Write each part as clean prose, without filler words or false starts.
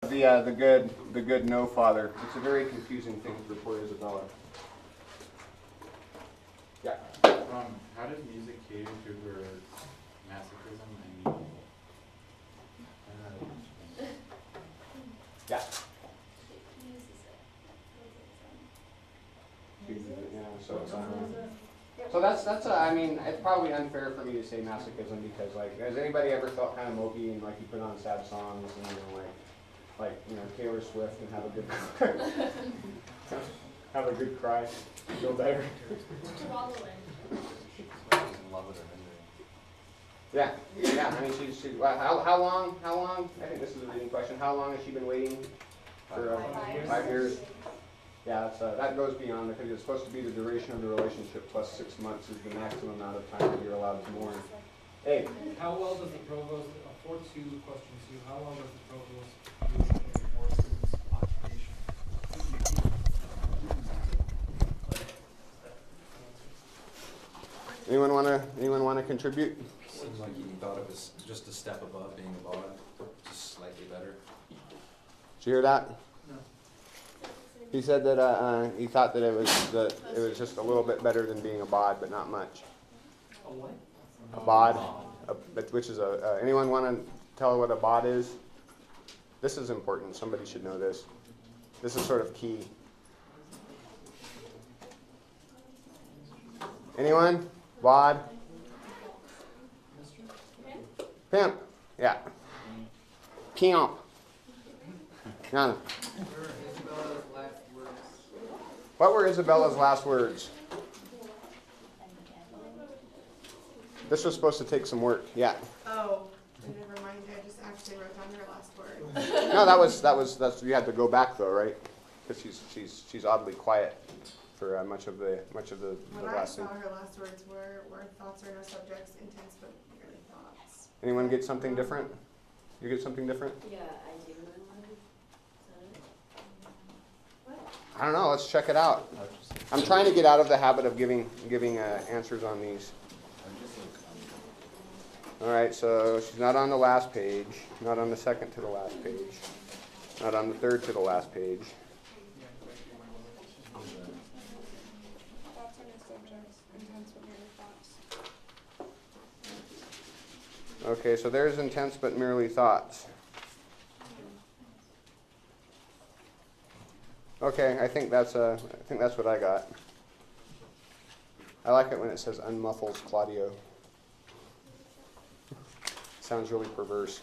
the good no father. It's a very confusing thing for poor Isabella. Yeah. How does music cater to her masochism and Yeah. So that's I mean, it's probably unfair for me to say masochism because, like, has anybody ever felt kind of mopey and, like, you put on sad songs and, Taylor Swift and have a good have a good cry, feel better. Yeah. I mean, how long? I think this is a reading question. How long has she been waiting? For 5 years. Yeah, that goes beyond because it's supposed to be the duration of the relationship plus 6 months is the maximum amount of time that you're allowed to mourn. Hey. How well does the provost, for 2 questions to you, how well does the provost use a more student's occupation? Anyone wanna contribute? Seems like he thought it was just a step above being a bod, just slightly better. Did you hear that? No. He said that he thought that it was just a little bit better than being a bod, but not much. A what? A bod, which is anyone want to tell what a bod is? This is important. Somebody should know this. This is sort of key. Anyone? Bod? Pimp. Yeah. Pimp. No. What were Isabella's last words? This was supposed to take some work. Yeah. Oh, never mind. I just actually wrote down her last word. No, that's you had to go back though, right? Because she's oddly quiet for much of the What I last saw thing. her last words were thoughts are no subjects, intense but merely thoughts. Anyone get something different? You get something different? Yeah, I do. I don't know. Let's check it out. I'm trying to get out of the habit of giving answers on these. All right, so she's not on the last page, not on the second to the last page, not on the third to the last page. Thoughts are no subjects, intense but merely thoughts. Okay, so there's intense but merely thoughts. Okay, I think that's what I got. I like it when it says unmuffles Claudio. Sounds really perverse.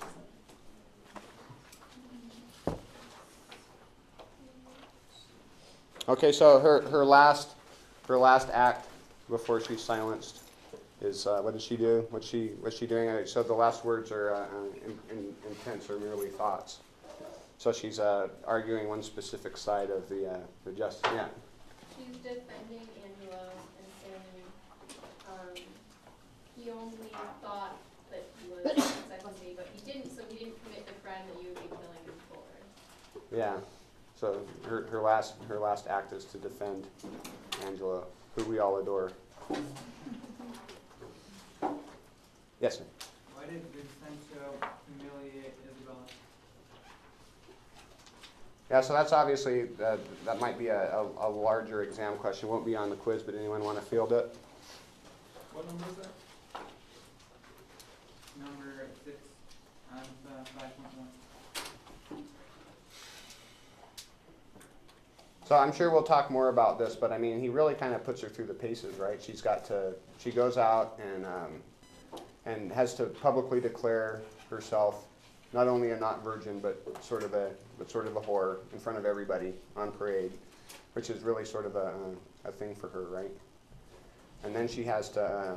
Okay, so her last act before she's silenced is what did she do? What's she doing? So the last words are intense or merely thoughts. So she's arguing one specific side of the justice. Yeah. She's defending Angelo and saying he only thought that he was sexy, but he didn't. So he didn't commit the crime that you would be killing him for. Yeah. So her last act is to defend Angelo, who we all adore. Yes, sir. Why did Vincentio humiliate Isabella? Yeah, so that's obviously, that might be a larger exam question. Won't be on the quiz, but anyone want to field it? What number is that? Number 6 on 5.1. So I'm sure we'll talk more about this, but I mean, he really kind of puts her through the paces, right? She goes out and has to publicly declare herself not only a not virgin, but sort of a whore in front of everybody on parade, which is really sort of a thing for her, right? And then she has to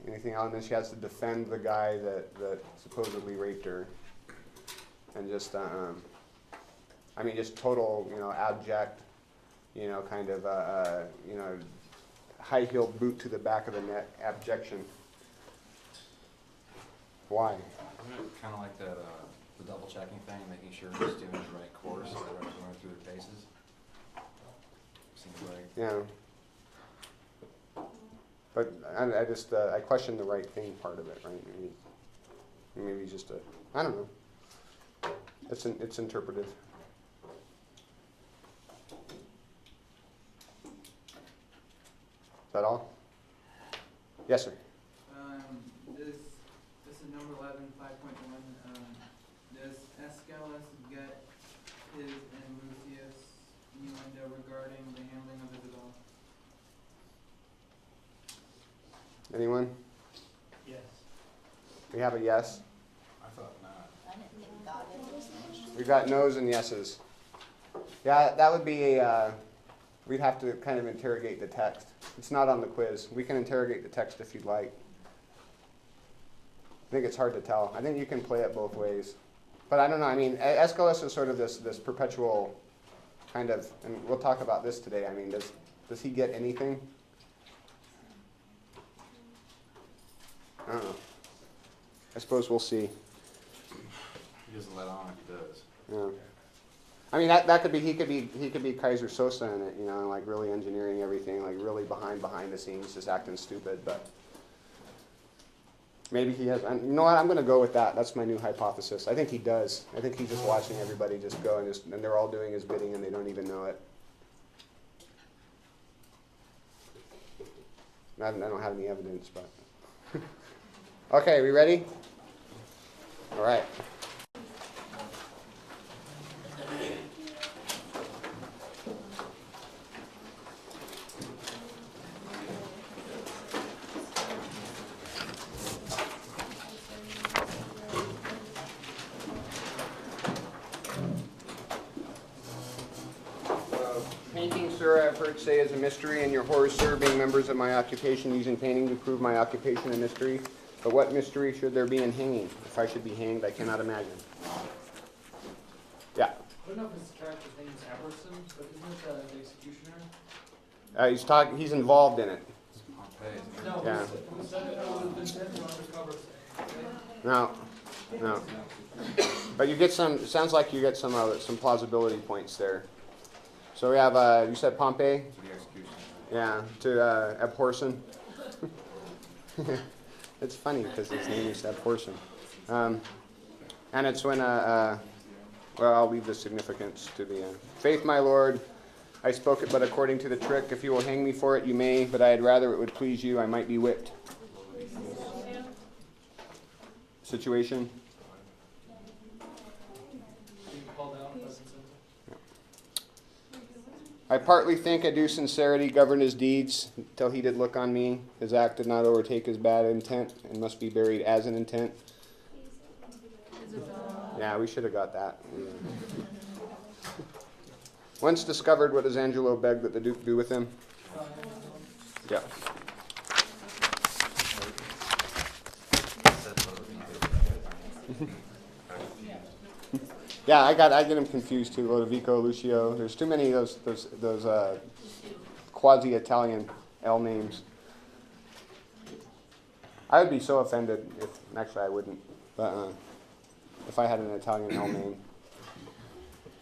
anything else, and then she has to defend the guy that supposedly raped her, and just just total, abject, kind of high-heeled boot to the back of the neck abjection. Why? Isn't it kind of like that, the double checking thing, making sure he's doing the right course instead of going through their paces? Seems like. Yeah. But I just I question the right thing part of it, right? Maybe just I don't know. It's interpretive. Is that all? Yes, sir. This is number 11, 5.1. Does Aeschylus get his and Lucius' innuendo regarding the handling of Isabel? Anyone? Yes. We have a yes. I thought not. I didn't think God it. We've got no's and yeses. Yeah, that would be a, we'd have to kind of interrogate the text. It's not on the quiz. We can interrogate the text if you'd like. I think it's hard to tell. I think you can play it both ways. But I don't know, I mean, Aeschylus is sort of this perpetual kind of, and we'll talk about this today. I mean, does he get anything? I don't know. I suppose we'll see. He doesn't let on if he does. Yeah. I mean, that could be, he could be Kaiser Sosa in it, you know, like really engineering everything, like really behind the scenes, just acting stupid, but maybe he has, you know what, I'm going to go with that. That's my new hypothesis. I think he does. I think he's just watching everybody just go and they're all doing his bidding and they don't even know it. I don't have any evidence, but. Okay, we ready? All right. Painting, sir, I've heard say is a mystery, and your horror, sir, being members of my occupation, using painting to prove my occupation a mystery. But what mystery should there be in hanging? If I should be hanged, I cannot imagine. Yeah. I don't know if his character's name is Emerson, but isn't it the executioner? He's involved in it. It's Pompey, isn't it? No, Yeah. who said it was Vincentio undercover saying, No. But you get some. It sounds like you get some plausibility points there. So we have. You said Pompey. To the execution. Yeah. To Abhorsen. It's funny because his name is Abhorsen. And it's when. Well, I'll leave the significance to the faith, my lord. I spoke it, but according to the trick, if you will hang me for it, you may. But I had rather it would please you. I might be whipped. Situation. being called out by Vincentio. I partly think a due sincerity governed his deeds, till he did look on me. His act did not overtake his bad intent, and must be buried as an intent. Yeah, we should have got that. Yeah. Once discovered, what does Angelo beg that the Duke do with him? Yeah. Yeah, I get him confused too. Lodovico, Lucio. There's too many of those quasi-Italian L names. I would be so offended if, actually I wouldn't, but if I had an Italian L name.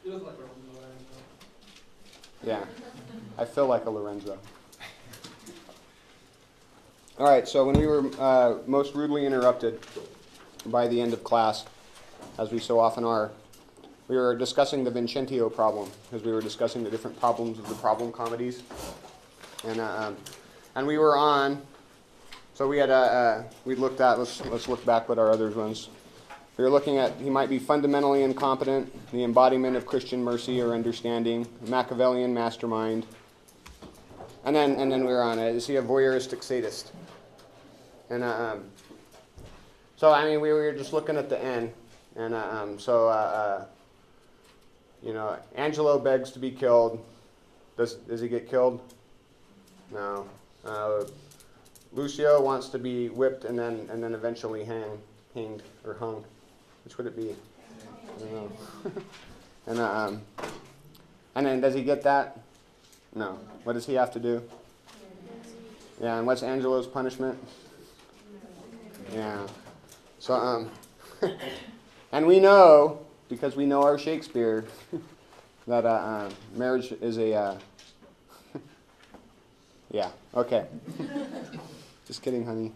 You look like Lorenzo. Yeah, I feel like a Lorenzo. All right, so when we were most rudely interrupted by the end of class, as we so often are, we were discussing the Vincentio problem, because we were discussing the different problems of the problem comedies. And we were on, so we had, we looked at, let's look back at our other ones. We were looking at, he might be fundamentally incompetent, the embodiment of Christian mercy or understanding, a Machiavellian mastermind. And then we were on, is he a voyeuristic sadist? And so, I mean, we were just looking at the end. And you know, Angelo begs to be killed. Does he get killed? No. Lucio wants to be whipped and then eventually hanged or hung. Which would it be? I don't know. And then does he get that? No. What does he have to do? Yeah. And what's Angelo's punishment? Yeah. So and we know, because we know our Shakespeare, that marriage is a yeah. Okay. Just kidding, honey.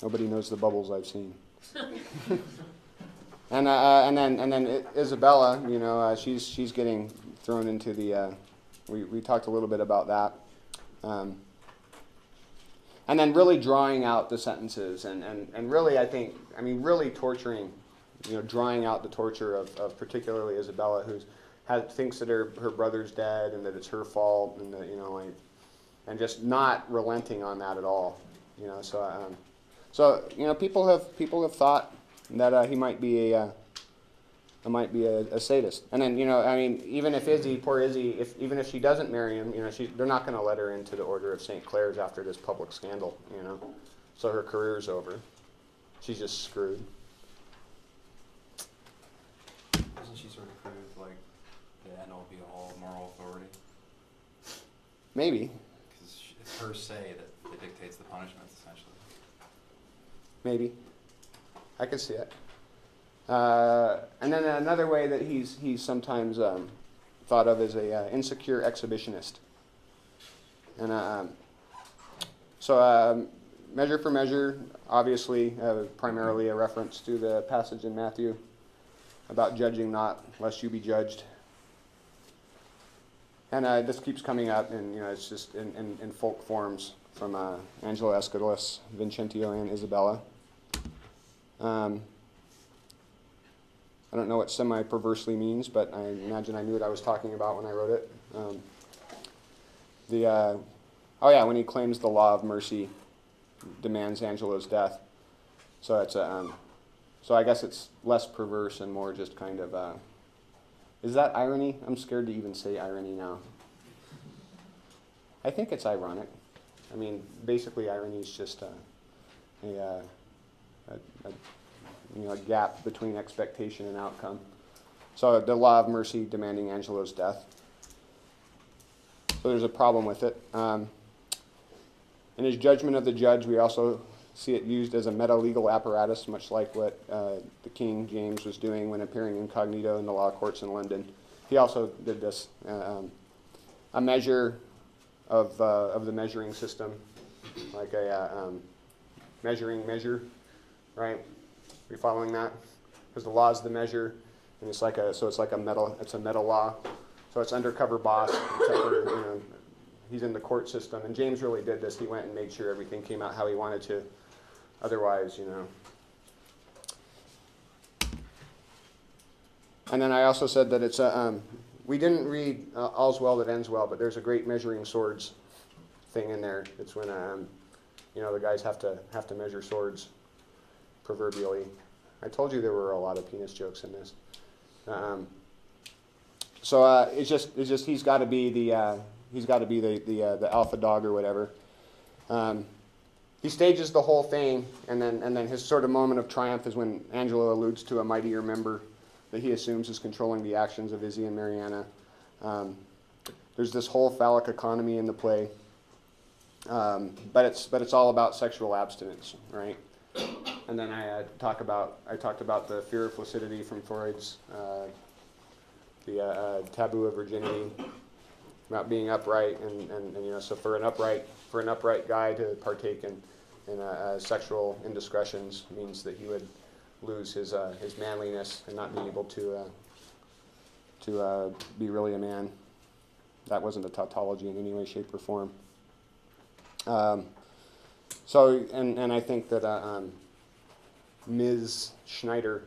Nobody knows the bubbles I've seen. And then Isabella, you know, she's getting thrown into the. We talked a little bit about that. And then really drawing out the sentences and really, I mean, really torturing, you know, drawing out the torture of particularly Isabella, thinks that her brother's dead and that it's her fault, and that, you know, like, and just not relenting on that at all, you know. So you know, people have thought that he might be a sadist. And then, you know, I mean, even if poor Izzy, even if she doesn't marry him, you know, they're not going to let her into the Order of St. Clair's after this public scandal, you know. So her career's over. She's just screwed. Doesn't she sort of prove like the end all be all moral authority? Maybe. Because it's her say that dictates the punishments, essentially. Maybe. I could see it. And then another way that he's sometimes thought of as a insecure exhibitionist. And so measure for measure, obviously, primarily a reference to the passage in Matthew about judging not, lest you be judged. And this keeps coming up, and you know, it's just in folk forms from Angelo Aeschylus, Vincentio, and Isabella. I don't know what semi-perversely means, but I imagine I knew what I was talking about when I wrote it. When he claims the law of mercy demands Angelo's death. So it's so I guess it's less perverse and more just kind of. Is that irony? I'm scared to even say irony now. I think it's ironic. I mean, basically, irony is just a gap between expectation and outcome. So the law of mercy demanding Angelo's death. So there's a problem with it. In his judgment of the judge, we also see it used as a meta-legal apparatus, much like what the King James was doing when appearing incognito in the law courts in London. He also did this. A measure of the measuring system, like a measuring measure, right? Are you following that? Because the law is the measure, and it's like a meta law. So it's undercover boss, except for, you know, he's in the court system. And James really did this. He went and made sure everything came out how he wanted to. Otherwise, you know. And then I also said that it's we didn't read All's Well That Ends Well, but there's a great measuring swords thing in there. It's when you know, the guys have to measure swords, proverbially. I told you there were a lot of penis jokes in this. So it's just he's got to be the alpha dog or whatever. He stages the whole thing, and then his sort of moment of triumph is when Angelo alludes to a mightier member that he assumes is controlling the actions of Izzy and Mariana. There's this whole phallic economy in the play, but it's all about sexual abstinence, right? And then I talked about the fear of flaccidity from Freud's the taboo of virginity, about being upright, and you know, so for an upright guy to partake in sexual indiscretions means that he would lose his manliness and not be able to be really a man. That wasn't a tautology in any way, shape, or form. So I think that Ms. Schneider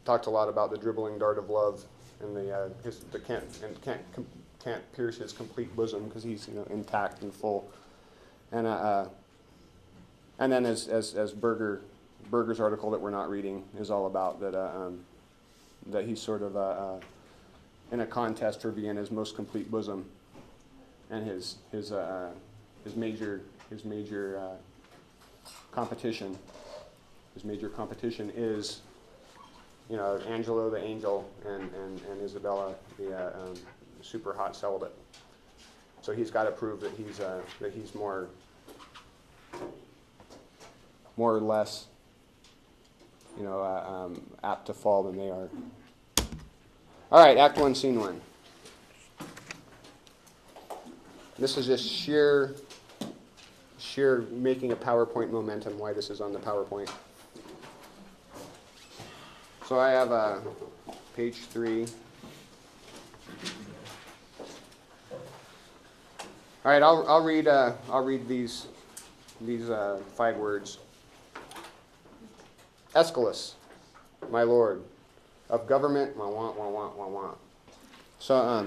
talked a lot about the dribbling dart of love and the can't pierce his complete bosom because he's, you know, intact and full. And then as Berger's article that we're not reading is all about that he's sort of in a contest for Vienna's most complete bosom, and his major competition is, you know, Angelo the angel and Isabella the super hot celibate. So he's got to prove that he's more or less, you know, apt to fall than they are. All right, Act 1, Scene 1. This is just sheer making a PowerPoint momentum, why this is on the PowerPoint. So I have page 3. All right, I'll read these 5 words. Aeschylus, my lord, of government, wah. So,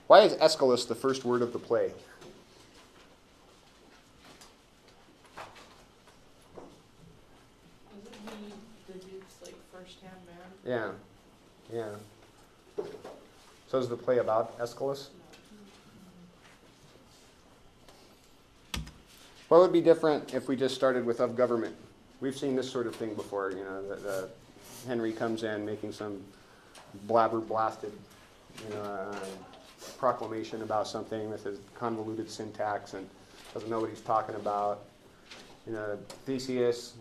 why is Aeschylus the first word of the play? Isn't he the Duke's like first-hand man? Yeah. So is the play about Aeschylus? What would be different if we just started with of government? We've seen this sort of thing before, the Henry comes in making some blabber-blasted, proclamation about something with his convoluted syntax and doesn't know what he's talking about. Theseus,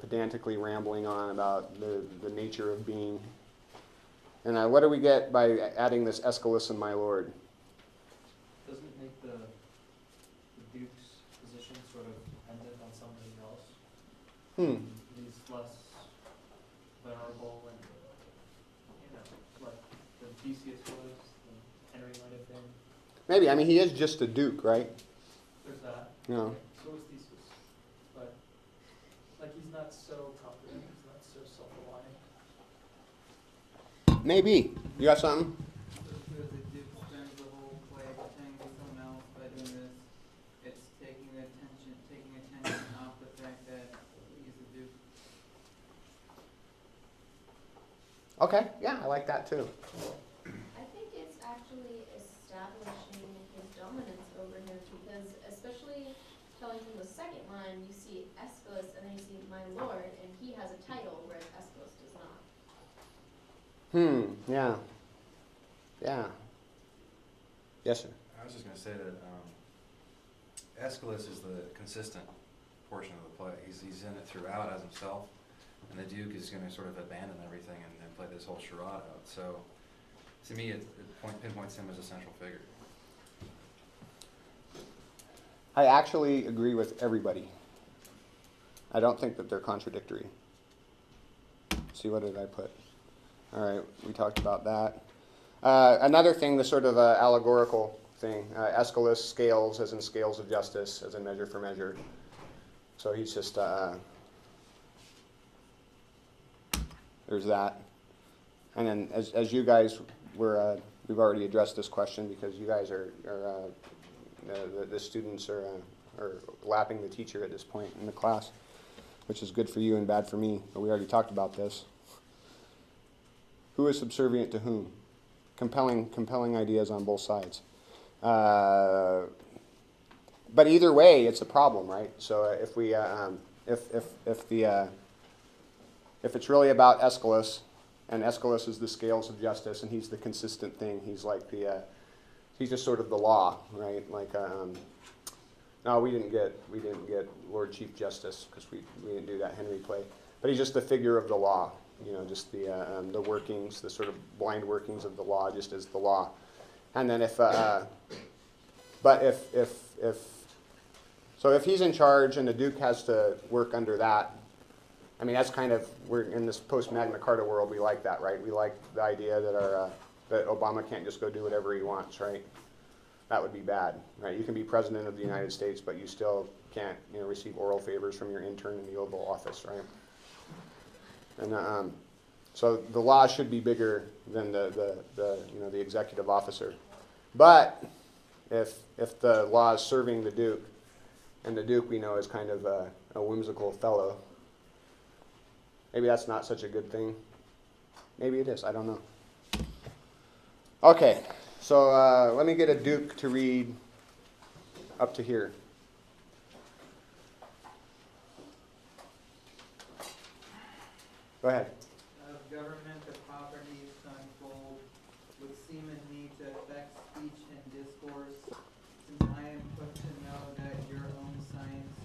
pedantically rambling on about the nature of being. And what do we get by adding this Aeschylus and my lord? Doesn't it make the Duke's position sort of dependent on somebody else? He's less venerable and, like the Theseus was, the Henry might have been. Maybe. I mean, he is just a duke, right? There's that. No. So is Theseus. But, like, he's not so confident, he's not so self-reliant. Maybe. You got something? Because the Duke spends the whole play pretending to be someone else by doing this. It's taking attention off the fact that he's the Duke. Okay. Yeah, I like that too. I think it's actually establishing his dominance over him because especially telling from the second line, you see Aeschylus and then you see my lord, and he has a title, whereas Aeschylus does not. Yeah. Yeah. Yes, sir. I was just going to say that Aeschylus is the consistent portion of the play. He's in it throughout as himself, and the Duke is going to sort of abandon everything and play this whole charade out. So, to me, it pinpoints him as a central figure. I actually agree with everybody. I don't think that they're contradictory. See, what did I put? All right, we talked about that. Another thing, the sort of allegorical thing, Aeschylus, scales, as in scales of justice, as in measure for measure. So he's just, there's that. And then as you guys were, we've already addressed this question because you guys are the students are lapping the teacher at this point in the class, which is good for you and bad for me, but we already talked about this. Who is subservient to whom? Compelling ideas on both sides. But either way, it's a problem, right? So if we if it's really about Aeschylus, and Aeschylus is the scales of justice, and he's the consistent thing. He's like he's just sort of the law, right? Like no, we didn't get Lord Chief Justice because we didn't do that Henry play. But he's just the figure of the law. Just the workings, the sort of blind workings of the law, just as the law. And then if he's in charge and the Duke has to work under that, I mean, that's kind of, we're in this post-Magna Carta world, we like that, right? We like the idea that that Obama can't just go do whatever he wants, right? That would be bad, right? You can be president of the United States, but you still can't, receive oral favors from your intern in the Oval Office, right? And so the law should be bigger than the executive officer. But if the law is serving the Duke, and the Duke we know is kind of a whimsical fellow, maybe that's not such a good thing. Maybe it is. I don't know. Okay, so let me get a Duke to read up to here. Go ahead. Of government, the properties to unfold would seem in me to affect speech and discourse, since I am put to know that your own science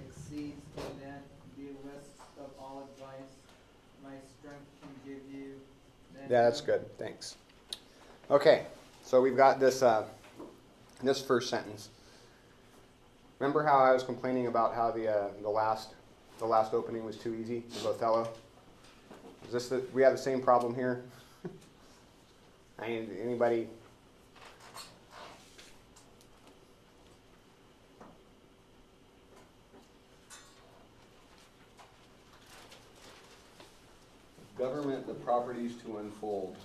exceeds the lists of all advice my strength can give you. Yeah, that's good. Thanks. Okay, so we've got this this first sentence. Remember how I was complaining about how the last opening was too easy with Othello? Is this we have the same problem here? Anybody? Government the properties to unfold.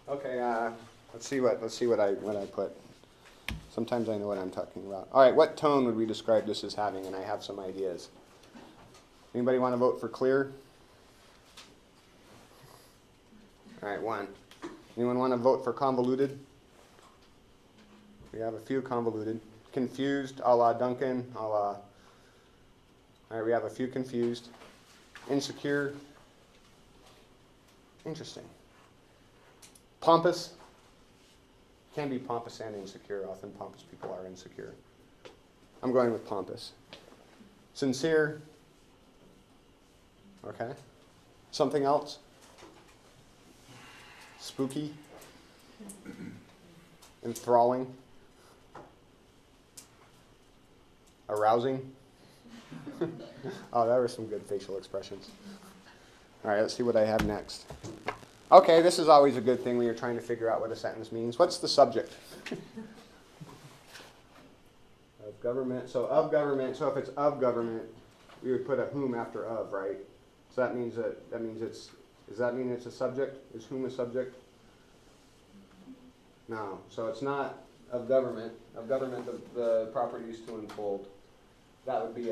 Okay, let's see what I put. Sometimes I know what I'm talking about. All right, what tone would we describe this as having? And I have some ideas. Anybody want to vote for clear? All right, 1. Anyone want to vote for convoluted? We have a few convoluted. Confused, a la Duncan, a la... All right, we have a few confused. Insecure. Interesting. Pompous. Can be pompous and insecure. Often pompous people are insecure. I'm going with pompous. Sincere. Okay. Something else? Spooky. Enthralling. Arousing. Oh, that were some good facial expressions. All right, let's see what I have next. Okay, this is always a good thing when you're trying to figure out what a sentence means. What's the subject? Of government. So of government. So if it's of government, we would put a whom after of, right? So that means it's. Does that mean it's a subject? Is whom a subject? No. So it's not of government. Of government, the properties to unfold. That would be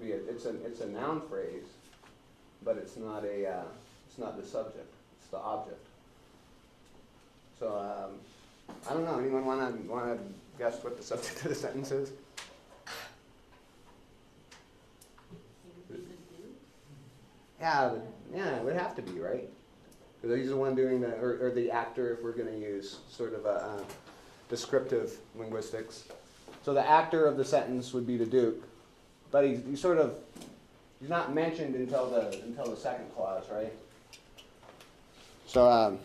it's a noun phrase, but it's not the subject, it's the object. So I don't know, anyone want to guess what the subject of the sentence is? Yeah, it would have to be, right? Because he's the one doing or the actor, if we're going to use sort of a descriptive linguistics. So the actor of the sentence would be the Duke, but he's not mentioned until the second clause, right? So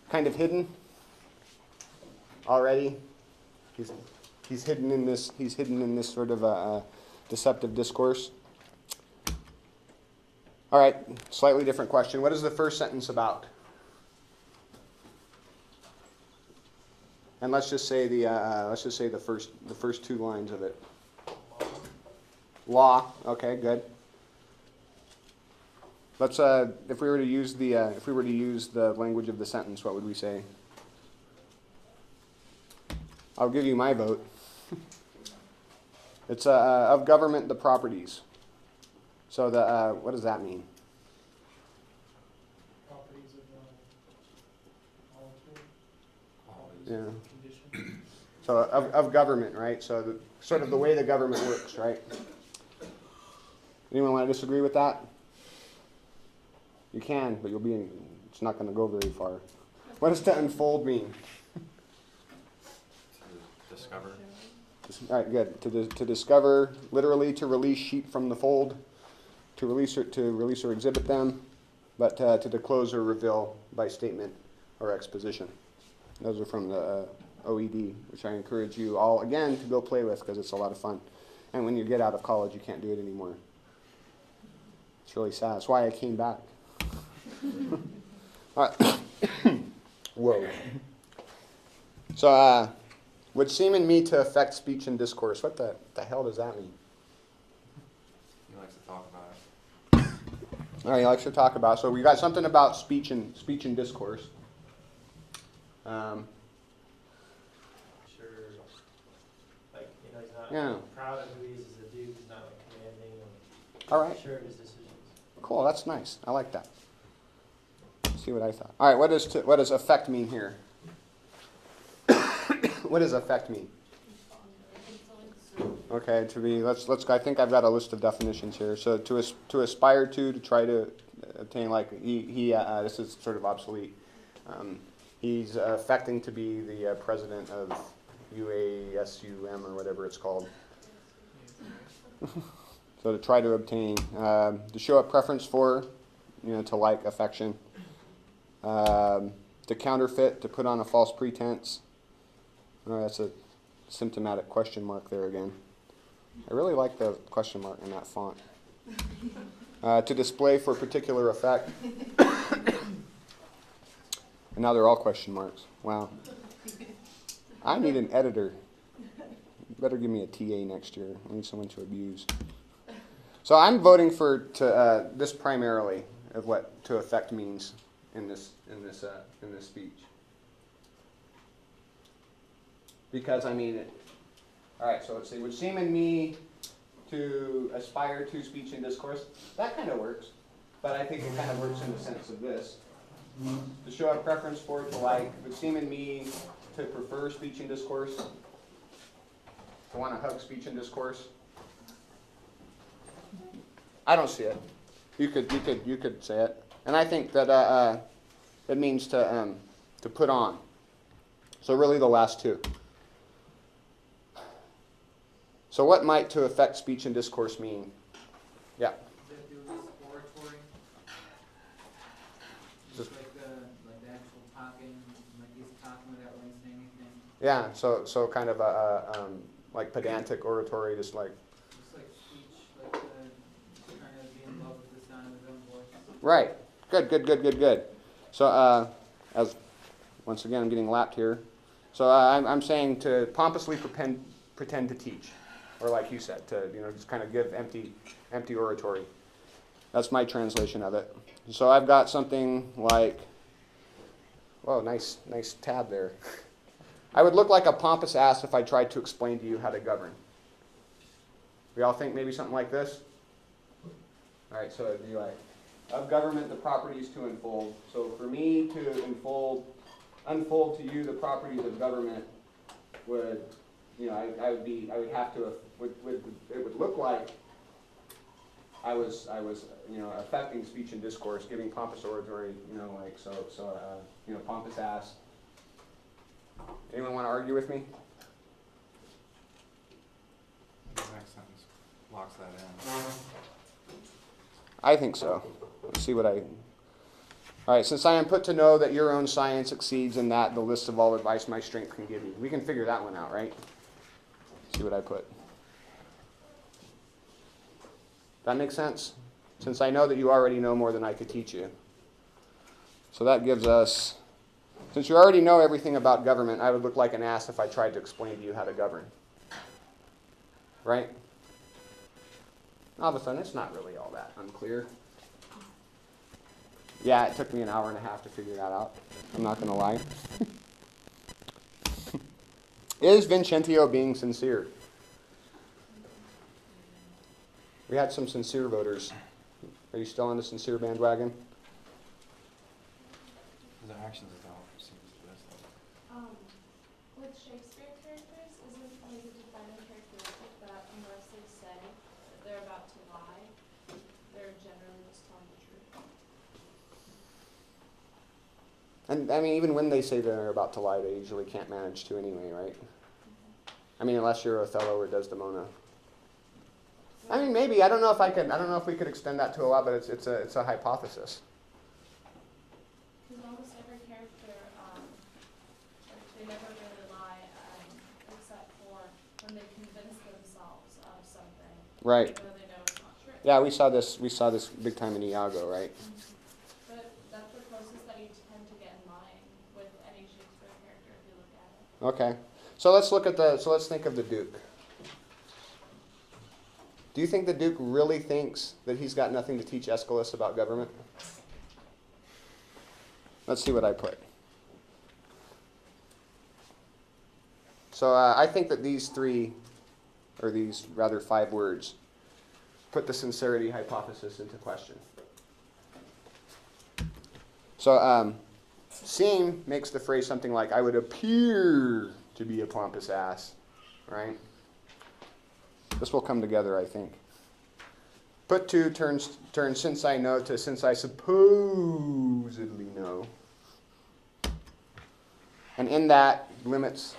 kind of hidden already. He's hidden in this sort of deceptive discourse. All right, slightly different question. What is the first sentence about? And let's just say the first 2 lines of it. Law. Okay, good. Let's if we were to use the language of the sentence, what would we say? I'll give you my vote. It's of government the properties. So what does that mean? Properties of Yeah. condition. So of government, right? So sort of the way the government works, right? Anyone want to disagree with that? You can, but it's not going to go very far. What does to unfold mean? To discover. All right, good. To discover, literally to release sheep from the fold, to release or exhibit them, but to disclose or reveal by statement or exposition. Those are from the OED, which I encourage you all, again, to go play with because it's a lot of fun. And when you get out of college, you can't do it anymore. It's really sad. That's why I came back. All right. Whoa. So, would seem in me to affect speech and discourse. What the hell does that mean? He likes to talk about it. All right, he likes to talk about. So we got something about speech and discourse. Sure. Like, he's not Yeah. proud of who he is as a dude. He's not like commanding All or right. sure of his decisions. Cool. That's nice. I like that. Let's see what I thought. All right. What does affect mean here? What does affect mean? Okay. I think I've got a list of definitions here. So to aspire to try to obtain, like this is sort of obsolete. He's affecting to be the president of UASUM or whatever it's called. So to try to obtain, to show a preference for, to like, affection. To counterfeit, to put on a false pretense. That's a symptomatic question mark there again. I really like the question mark in that font. To display for particular effect. And now they're all question marks. Wow. I need an editor. You better give me a TA next year. I need someone to abuse. So I'm voting for this primarily of what to effect means in this speech. Because I mean, all right. So let's see. Would seem in me to aspire to speech and discourse. That kind of works, but I think it kind of works in the sense of this. To show a preference for, to like, would seem in me to prefer speech and discourse. To want to hug speech and discourse. I don't see it. You could say it, and I think that it means to put on. So really, the last two. So what might to affect speech and discourse mean? Yeah. Does it do this oratory? Just like the actual talking, like he's talking without really saying anything. Yeah. So kind of like pedantic oratory, just like. Just like speech, like trying to be in love with the sound of his own voice. Right. Good. So as once again I'm getting lapped here. So I'm saying to pompously pretend to teach. Or like you said, to just kind of give empty oratory. That's my translation of it. So I've got something like, whoa, nice tab there. I would look like a pompous ass if I tried to explain to you how to govern. We all think maybe something like this? All right, so it'd be like, of government the properties to unfold. So for me to unfold to you the properties of government would, it would look like I was affecting speech and discourse, giving pompous oratory, pompous ass. Anyone want to argue with me? The next sentence locks that in. I think so. Let's see what I... All right, since I am put to know that your own science exceeds in that the list of all advice my strength can give you. We can figure that one out, right? See what I put. That makes sense? Since I know that you already know more than I could teach you. So that gives us, since you already know everything about government, I would look like an ass if I tried to explain to you how to govern. Right? All of a sudden, it's not really all that unclear. Yeah, it took me an hour and a half to figure that out. I'm not going to lie. Is Vincentio being sincere? We had some sincere voters. Are you still on the sincere bandwagon? The actions is all seems the best. With Shakespeare characters, isn't like a defining characteristic that unless they say that they're about to lie, they're generally just telling the truth? And I mean, even when they say they're about to lie, they usually can't manage to anyway, right? I mean, unless you're Othello or Desdemona. I mean, maybe. I don't know if we could extend that to a lot, but it's a hypothesis. Because almost every character, they never really lie, except for when they convince themselves of something. Right. Even though they know it's not true. Yeah, we saw this big time in Iago, right? But that's the closest that you tend to get in lying with any Shakespeare character if you look at it. Okay. So let's think of the Duke. Do you think the Duke really thinks that he's got nothing to teach Aeschylus about government? Let's see what I put. So I think that these three, or these rather 5 words, put the sincerity hypothesis into question. So seem makes the phrase something like, I would appear to be a pompous ass, right? This will come together, I think. Put to turns since I know to since I supposedly know. And in that limits,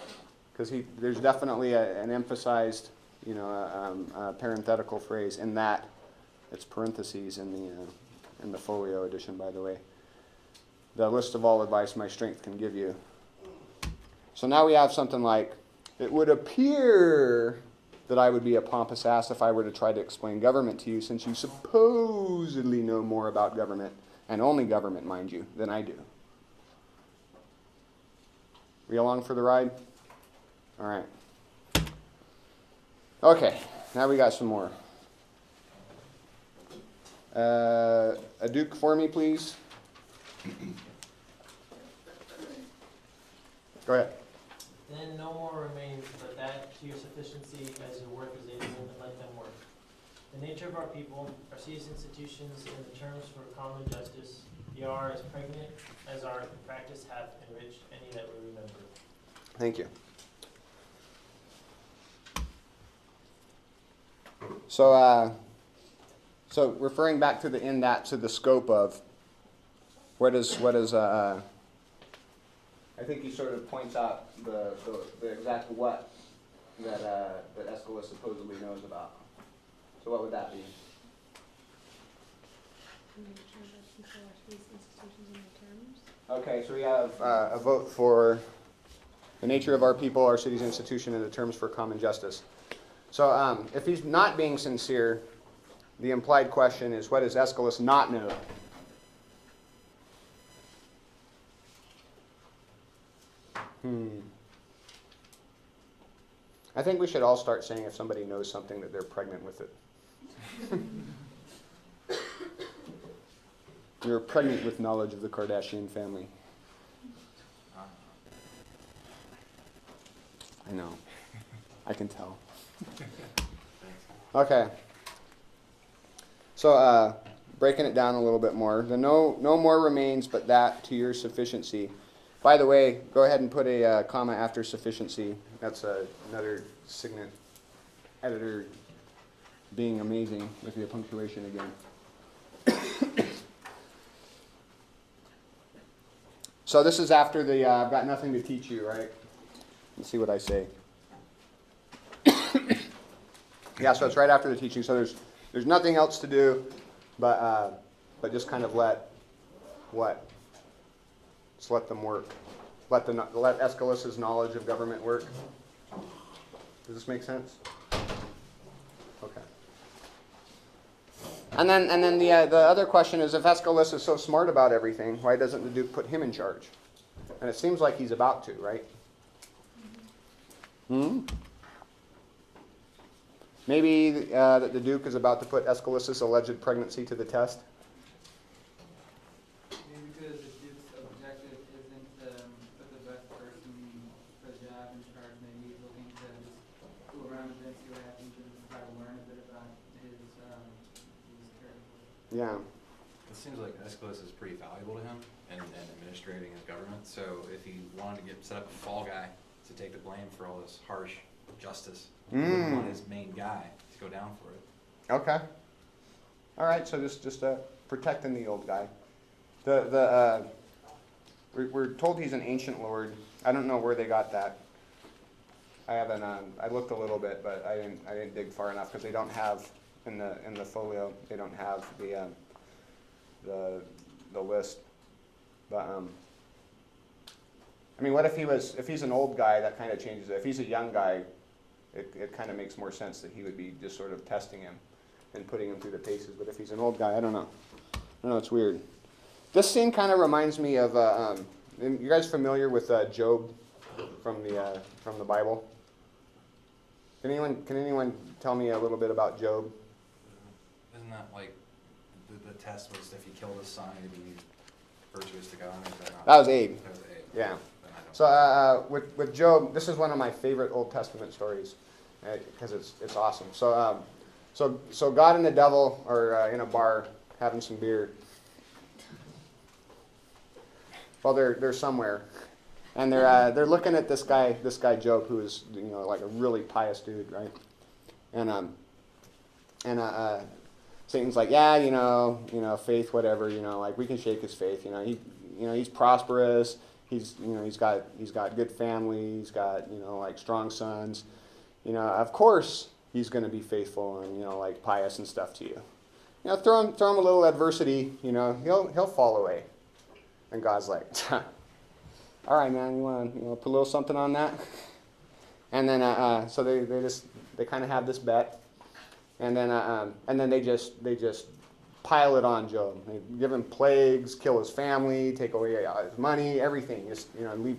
because there's definitely an emphasized, parenthetical phrase in that. It's parentheses in the folio edition, by the way. The list of all advice my strength can give you. So now we have something like, it would appear that I would be a pompous ass if I were to try to explain government to you, since you supposedly know more about government, and only government, mind you, than I do. We along for the ride? All right. Okay, now we got some more. A Duke for me, please. Go ahead. Then no more remains but that to your sufficiency as your work is able, and let them work. The nature of our people, our city's institutions, and the terms for common justice, they are as pregnant as our practice hath enriched any that we remember. Thank you. So referring back to the in that, to the scope of what is I think he sort of points out the exact what that Aeschylus supposedly knows about. So what would that be? Okay, so we have a vote for the nature of our people, our city's institution, and the terms for common justice. So if he's not being sincere, the implied question is, what does Aeschylus not know? I think we should all start saying if somebody knows something that they're pregnant with it. You're pregnant with knowledge of the Kardashian family. I know. I can tell. Okay. So breaking it down a little bit more. The no more remains but that to your sufficiency. By the way, go ahead and put a comma after sufficiency. That's another signet editor being amazing with the punctuation again. So this is after the I've got nothing to teach you, right? Let's see what I say. Yeah, so it's right after the teaching. So there's nothing else to do, but just kind of let them work. Let Aeschylus's knowledge of government work. Does this make sense? Okay. And then the other question is, if Aeschylus is so smart about everything, why doesn't the Duke put him in charge? And it seems like he's about to, right? Maybe that the Duke is about to put Aeschylus's alleged pregnancy to the test? Maybe because the Duke's objective isn't to put the best person for the job in charge. Maybe he's looking to just go around and see what happens and try to learn a bit about his character. Yeah. It seems like Aeschylus is pretty valuable to him and administrating his government. So if he wanted to set up a fall guy to take the blame for all this harsh justice, he wouldn't want his main guy to go down for it. Okay. All right. So just protecting the old guy. We're told he's an ancient lord. I don't know where they got that. I haven't. I looked a little bit, but I didn't dig far enough because they don't have in the folio. They don't have the list. But I mean, what if he's an old guy? That kind of changes it. If he's a young guy, it kind of makes more sense that he would be just sort of testing him and putting him through the paces. But if he's an old guy, I don't know. It's weird. This scene kind of reminds me of. You guys familiar with Job from the Bible? Can anyone tell me a little bit about Job? Isn't that like the test was if he killed his son, he'd be virtuous to God? That was Abe. That was Abe. Yeah. So with Job, this is one of my favorite Old Testament stories because it's awesome. So God and the devil are in a bar having some beer. Well, they're somewhere, and they're looking at this guy Job, who is like a really pious dude, right? And Satan's like, yeah, faith, whatever, like we can shake his faith, he's prosperous. He's got good family. He's got like strong sons. Of course he's going to be faithful and like pious and stuff to you. Throw him a little adversity. He'll fall away. And God's like, all right, man, you want to put a little something on that? And then so they just they kind of have this bet, and then they just pile it on Job. They give him plagues, kill his family, take away his money, everything. Just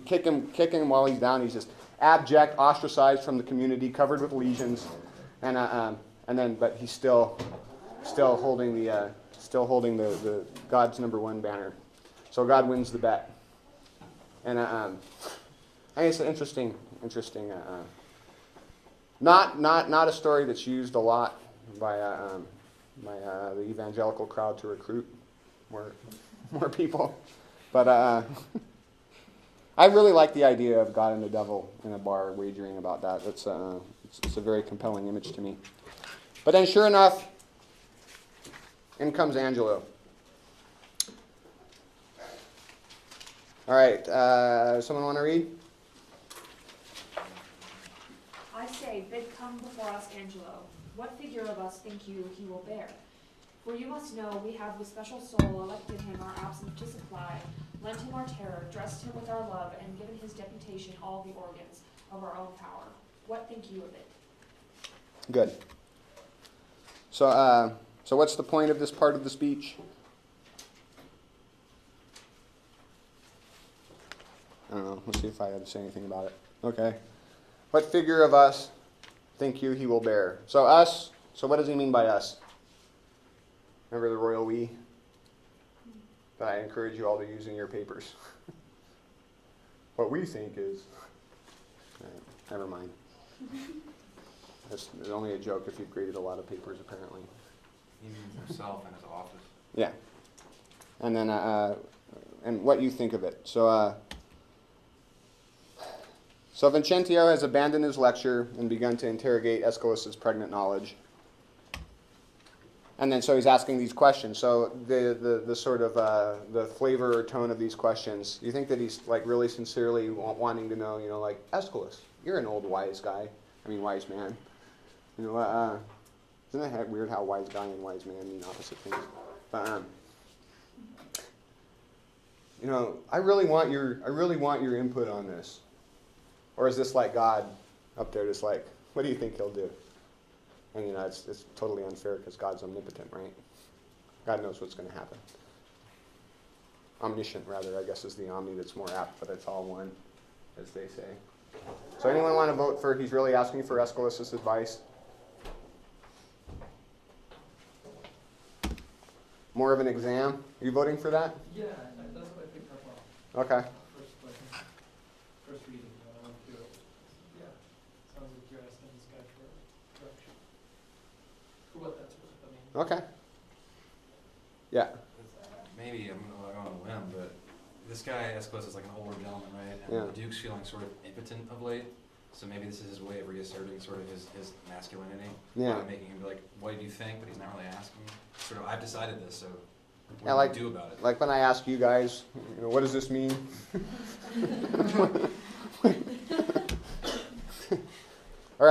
kick him while he's down. He's just abject, ostracized from the community, covered with lesions, but he's still holding the God's number one banner. So God wins the bet, and I think it's an interesting. Not a story that's used a lot by the evangelical crowd to recruit more people, but I really like the idea of God and the devil in a bar wagering about that. It's a very compelling image to me. But then, sure enough, in comes Angelo. All right, someone want to read? I say, bid come before us, Angelo. What figure of us think you he will bear? For you must know we have with special soul elected him our absence to supply, lent him our terror, dressed him with our love, and given his deputation all the organs of our own power. What think you of it? Good. So what's the point of this part of the speech? I don't know. Let's see if I had to say anything about it. Okay. What figure of us think you he will bear? So us. So what does he mean by us? Remember the royal we that I encourage you all to use in your papers. What we think is... never mind. It's only a joke if you've graded a lot of papers, apparently. He means himself and his office. Yeah. And then, and what you think of it. So Vincentio has abandoned his lecture and begun to interrogate Aeschylus's pregnant knowledge. And then so he's asking these questions. So the sort of the flavor or tone of these questions, you think that he's like really sincerely wanting to know, like, Aeschylus, you're an old wise guy. I mean, wise man. Isn't that weird how wise guy and wise man mean opposite things? But I really want your input on this. Or is this like God up there just like, what do you think he'll do? And it's totally unfair because God's omnipotent, right? God knows what's going to happen. Omniscient, rather, I guess is the omni that's more apt, but it's all one, as they say. So anyone want to vote for, he's really asking for Aeschylus's advice? More of an exam? Are you voting for that? Yeah, that's what I picked up on. Okay. First reading, I went through it. Yeah, sounds like you're asking this guy for direction. For what that's worth, I mean. Okay. Yeah. Maybe I'm going on a whim, but this guy, Aeschylus, is like an older gentleman, right? And Yeah. the Duke's feeling sort of impotent of late. So maybe this is his way of reasserting sort of his masculinity. Yeah. By making him be like, what do you think? But he's not really asking. Sort of, I've decided this, so Yeah, what like, do you do about it? Like when I ask you guys, what does this mean? Or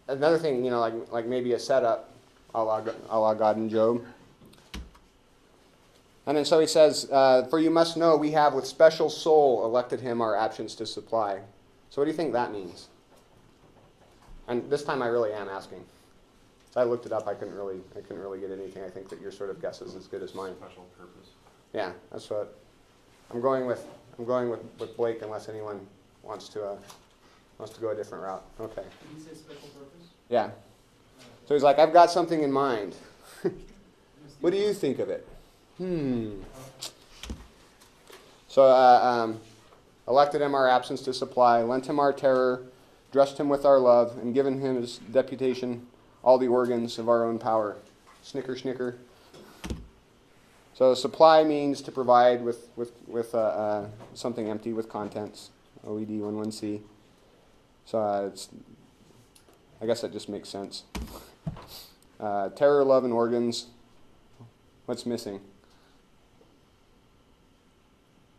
another thing, like maybe a setup, a la God and Job. And then so he says, for you must know we have with special soul elected him our absence to supply. So what do you think that means? And this time I really am asking. So I looked it up, I couldn't really get anything. I think that your sort of guess is as good as mine. Special purpose. Yeah, that's what I'm going with Blake unless anyone wants to go a different route. Okay. Did he say special purpose? Yeah. So he's like, I've got something in mind. What do you think of it? So elected him our absence to supply, lent him our terror, dressed him with our love, and given him his deputation all the organs of our own power. Snicker, snicker. So supply means to provide with something empty with contents. OED 11C. So I guess that just makes sense. Terror, love, and organs. What's missing?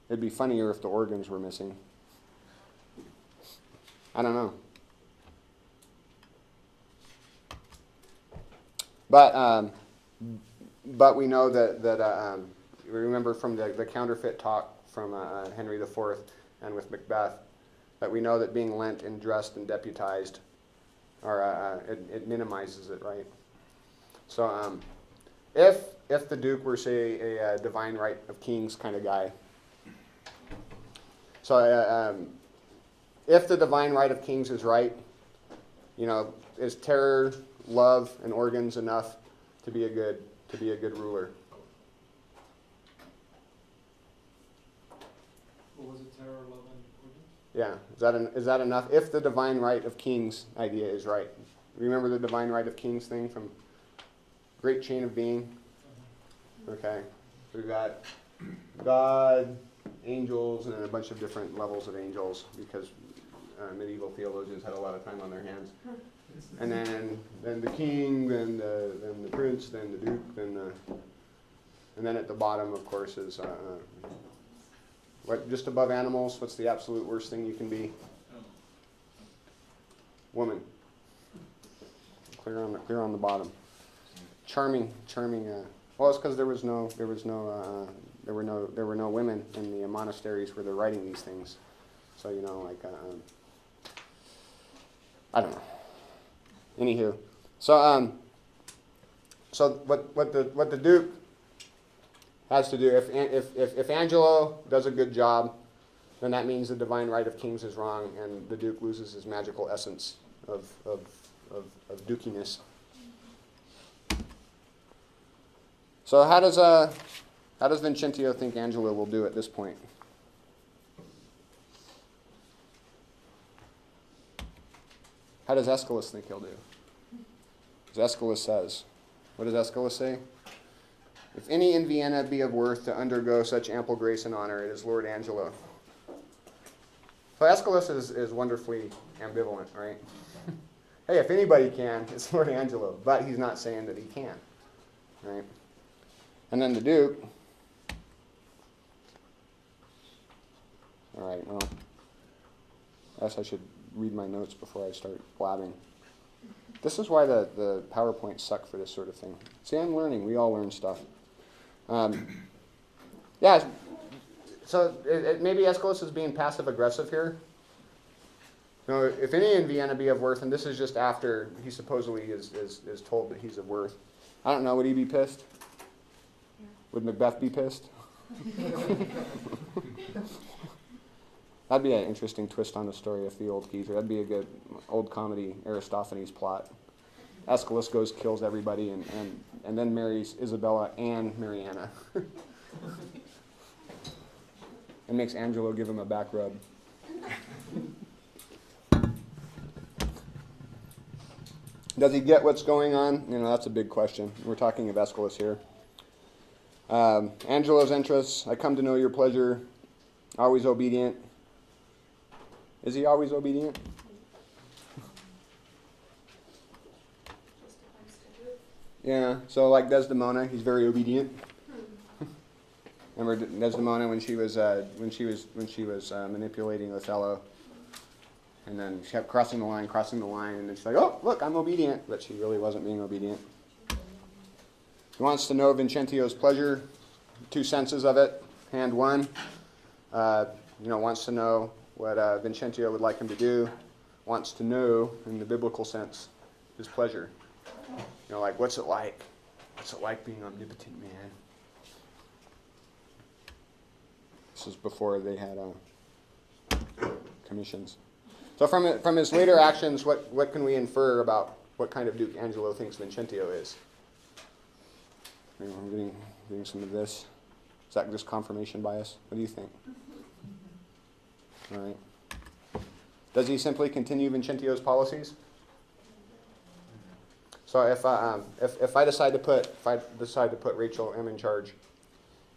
It'd be funnier if the organs were missing. I don't know. But we know that remember from the counterfeit talk from Henry IV and with Macbeth, that we know that being lent and dressed and deputized or it minimizes it, right? So if the Duke were, say, a divine right of kings kind of guy, so if the divine right of kings is right, is terror, love, and organs enough to be a good ruler? What was it, terror, love, and organs? Yeah, is that enough? If the divine right of kings idea is right, remember the divine right of kings thing from Great Chain of Being? Okay, we've got God, angels, and then a bunch of different levels of angels because medieval theologians had a lot of time on their hands. And then the king, then the prince, then the duke, and then at the bottom, of course, is what just above animals. What's the absolute worst thing you can be? Woman. Clear on the bottom. Charming. Well, it's because there were no women in the monasteries where they're writing these things. So I don't know. Anywho, so what the Duke has to do, if Angelo does a good job, then that means the divine right of kings is wrong, and the Duke loses his magical essence of dukiness. So how does Vincentio think Angelo will do at this point? How does Aeschylus think he'll do? As Aeschylus says. What does Aeschylus say? If any in Vienna be of worth to undergo such ample grace and honor, it is Lord Angelo. So Aeschylus is wonderfully ambivalent, right? Hey, if anybody can, it's Lord Angelo. But he's not saying that he can, right? And then the Duke. All right, well, I guess I should read my notes before I start blabbing. This is why the PowerPoints suck for this sort of thing. See, I'm learning. We all learn stuff. Yeah, so maybe Aeschylus is being passive-aggressive here. If any in Vienna be of worth, and this is just after he supposedly is told that he's of worth. I don't know, would he be pissed? Would Macbeth be pissed? That'd be an interesting twist on the story of the old geezer. That'd be a good old comedy Aristophanes plot. Aeschylus goes, kills everybody, and then marries Isabella and Mariana. And makes Angelo give him a back rub. Does he get what's going on? That's a big question. We're talking of Aeschylus here. Angelo's interests, I come to know your pleasure, always obedient. Is he always obedient? Yeah, so like Desdemona, he's very obedient. Remember Desdemona when she was manipulating Othello, and then she kept crossing the line, and then she's like, "Oh, look, I'm obedient," but she really wasn't being obedient. He wants to know Vincentio's pleasure, 2 senses of it. Hand 1, wants to know what Vincentio would like him to do. Wants to know, in the biblical sense, his pleasure. Like, what's it like? What's it like being omnipotent, man? This is before they had commissions. So from his later actions, what can we infer about what kind of Duke Angelo thinks Vincentio is? I'm getting some of this. Is that just confirmation bias? What do you think? All right. Does he simply continue Vincentio's policies? So if I decide to put Rachel M in charge,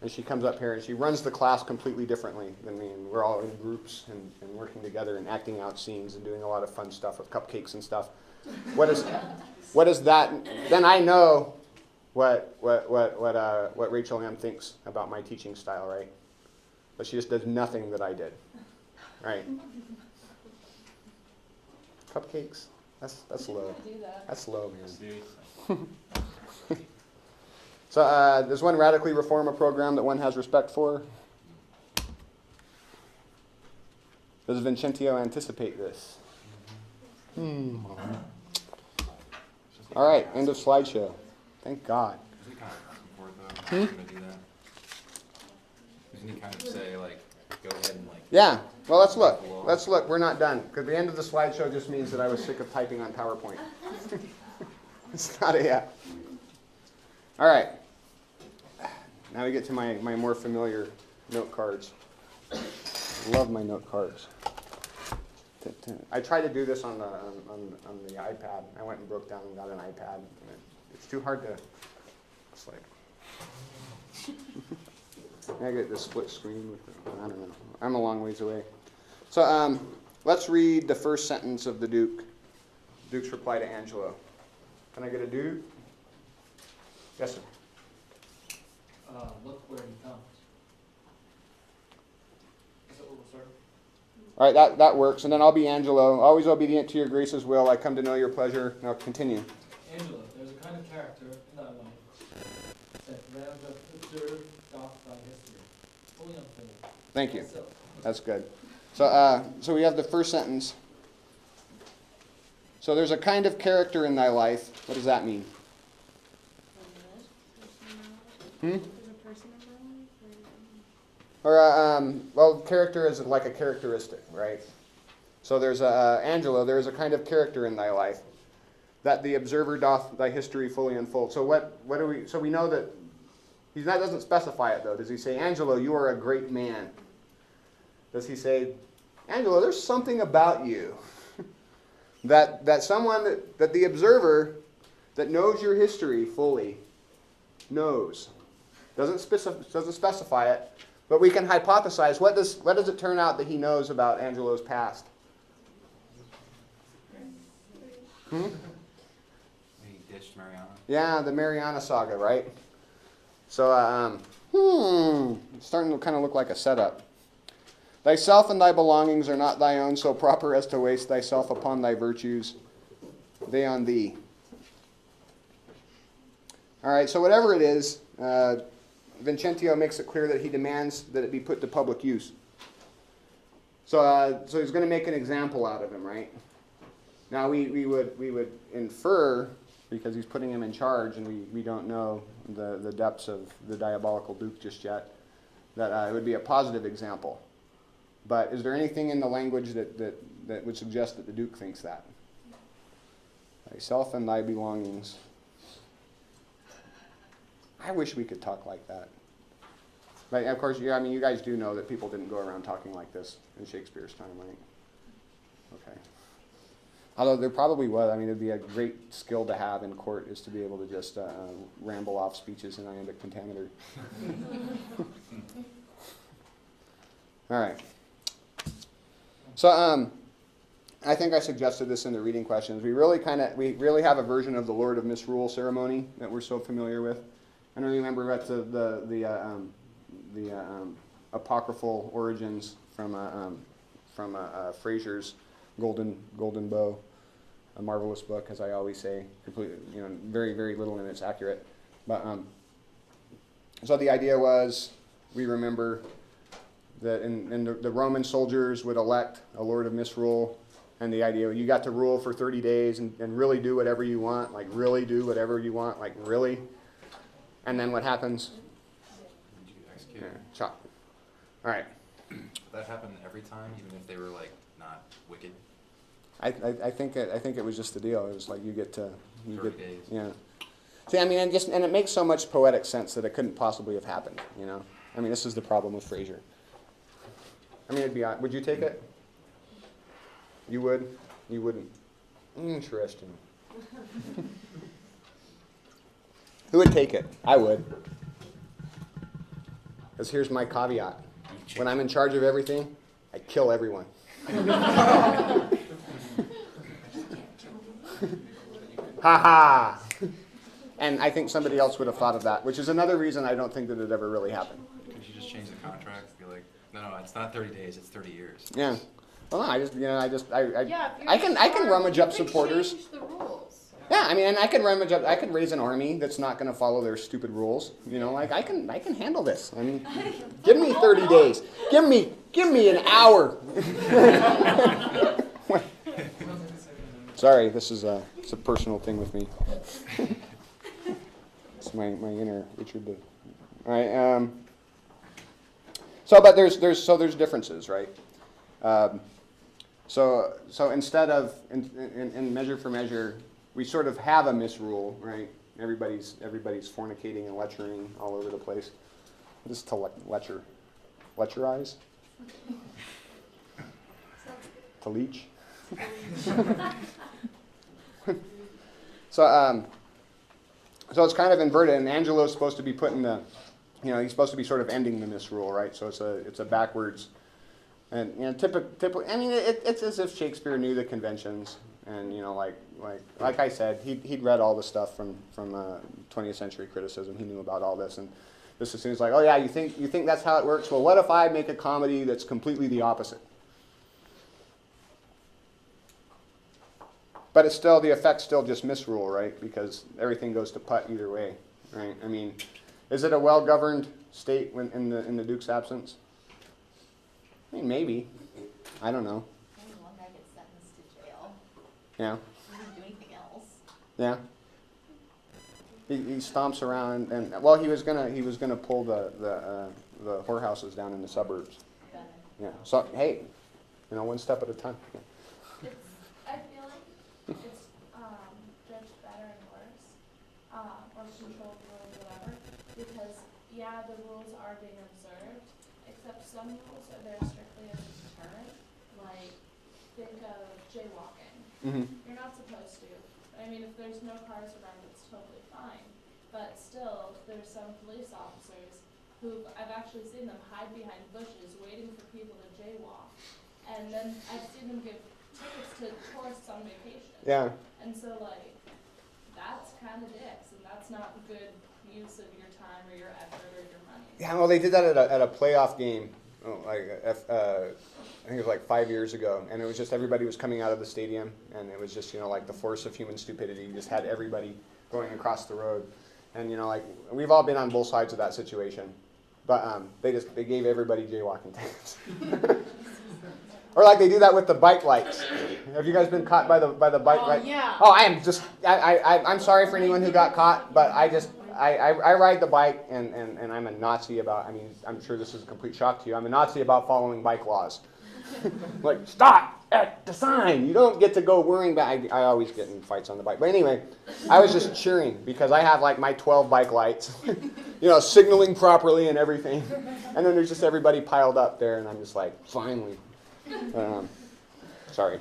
and she comes up here and she runs the class completely differently than me, and we're all in groups and working together and acting out scenes and doing a lot of fun stuff with cupcakes and stuff. What is that? Then I know what Rachel M thinks about my teaching style, right? But she just does nothing that I did, right? Cupcakes. That's low. That's low, man. So there's one radically reform a program that one has respect for. Does Vincentio anticipate this? All right, end of slideshow. Thank God. Isn't he kind of asking for it though? Asking him to do that? Doesn't he kind of say like, go ahead and like? Yeah. Well, let's look. Let's look. We're not done because the end of the slideshow just means that I was sick of typing on PowerPoint. It's not it yet. All right. Now we get to my more familiar note cards. Love my note cards. I tried to do this on the iPad. I went and broke down and got an iPad. And it's too hard to. It's like I get this split screen. I don't know. I'm a long ways away. So let's read the first sentence of the Duke. Duke's reply to Angelo. Can I get a Duke? Yes, sir. Look where he comes. Is that what we're starting? All right, that works. And then I'll be Angelo. Always obedient to your grace's will. I come to know your pleasure. Now continue. Angela, there's a kind of character in thy life that rams up observed doth thy history, fully unfold. Thank you. So, That's good. So we have the first sentence. So there's a kind of character in thy life. What does that mean? Hmm? Or well, character is like a characteristic, right? So there's Angelo. There is a kind of character in thy life that the observer doth thy history fully unfold. So what do we? So we know that doesn't specify it though. Does he say, Angelo, you are a great man? Does he say, Angelo, there's something about you that the observer that knows your history fully knows? Doesn't specify it, but we can hypothesize. What does it turn out that he knows about Angelo's past? Hmm? He ditched Mariana. Yeah, the Mariana saga, right? So, it's starting to kind of look like a setup. Thyself and thy belongings are not thy own, so proper as to waste thyself upon thy virtues, they on thee. All right, so whatever it is, Vincentio makes it clear that he demands that it be put to public use. So he's going to make an example out of him, right? Now we would infer, because he's putting him in charge, and we don't know the depths of the diabolical Duke just yet, that it would be a positive example. But is there anything in the language that would suggest that the Duke thinks that? Thyself and thy belongings. I wish we could talk like that. But of course, I mean, you guys do know that people didn't go around talking like this in Shakespeare's time, right? Okay. Although there probably was. I mean, it'd be a great skill to have in court is to be able to just ramble off speeches in iambic pentameter. All right. So I think I suggested this in the reading questions. We really have a version of the Lord of Misrule ceremony that we're so familiar with. I don't remember what the apocryphal origins from Fraser's Golden Bow, a marvelous book, as I always say. Completely, very very little in it's accurate. But so the idea was, we remember that in the Roman soldiers would elect a Lord of Misrule, and the idea you got to rule for 30 days and really do whatever you want, like really do whatever you want, like really. And then what happens? You execute. Yeah, chop. All right. That happened every time, even if they were like not wicked. I think it was just the deal. It was like you get 30 days. Yeah. See, I mean, and it makes so much poetic sense that it couldn't possibly have happened. I mean, this is the problem with Fraser. I mean, would you take it? You would? You wouldn't? Interesting. Who would take it? I would. Because here's my caveat. When I'm in charge of everything, I kill everyone. Ha ha! And I think somebody else would have thought of that, which is another reason I don't think that it ever really happened. Could you just change the contract? Be like, no, it's not 30 days, it's 30 years. Yeah. Well, no, I Yeah, if you're I can rummage up you could supporters. change the rules. Yeah, I mean, and I can rummage up. I can raise an army that's not going to follow their stupid rules. Like I can handle this. I mean, give me 30 days. Give me an hour. Sorry, this is it's a personal thing with me. It's my inner Richard. All right. But there's differences, right? So instead of in Measure for Measure, we sort of have a misrule, right? Everybody's fornicating and lecturing all over the place. What is to lecture? Lecturize? To leech? So it's kind of inverted, and Angelo's supposed to be putting the, he's supposed to be sort of ending the misrule, right? So it's a backwards, and typically, I mean, it's as if Shakespeare knew the conventions, and like I said, he'd read all the stuff from 20th century criticism. He knew about all this, and this as soon as like, oh yeah, you think that's how it works? Well, what if I make a comedy that's completely the opposite? But it's still, the effect's still just misrule, right? Because everything goes to putt either way, right? I mean, is it a well-governed state when in the Duke's absence? I mean, maybe. I don't know. Only one guy gets sentenced to jail. Yeah. He doesn't do anything else. Yeah. He stomps around, and well, he was gonna pull the whorehouses down in the suburbs. Yeah. So hey, one step at a time. Yeah. I feel like it's judged better and worse, or controlled rules, whatever, because yeah, the rules are being observed, except some rules are there strictly as a deterrent. Like, think of jaywalking. Mm-hmm. You're not supposed to. I mean, if there's no cars around, it's totally fine. But still, there's some police officers who I've actually seen them hide behind bushes waiting for people to jaywalk. And then I've seen them give tickets to tourists on vacation. Yeah. And so, like, that's kind of dicks, and that's not good use of your time or your effort or your money. Yeah, well, they did that at a playoff game, I think it was like 5 years ago, and it was just everybody was coming out of the stadium, and it was just, like the force of human stupidity. You just had everybody going across the road. And, we've all been on both sides of that situation. But they gave everybody jaywalking tickets. Or like they do that with the bike lights. Have you guys been caught by the bike light? Yeah. Oh, I'm sorry for anyone who got caught, but I ride the bike, and I'm a Nazi about, I mean, I'm sure this is a complete shock to you. I'm a Nazi about following bike laws. Like, stop at the sign. You don't get to go worrying about, I always get in fights on the bike. But anyway, I was just cheering because I have like my 12 bike lights, signaling properly and everything. And then there's just everybody piled up there, and I'm just like, finally. Sorry.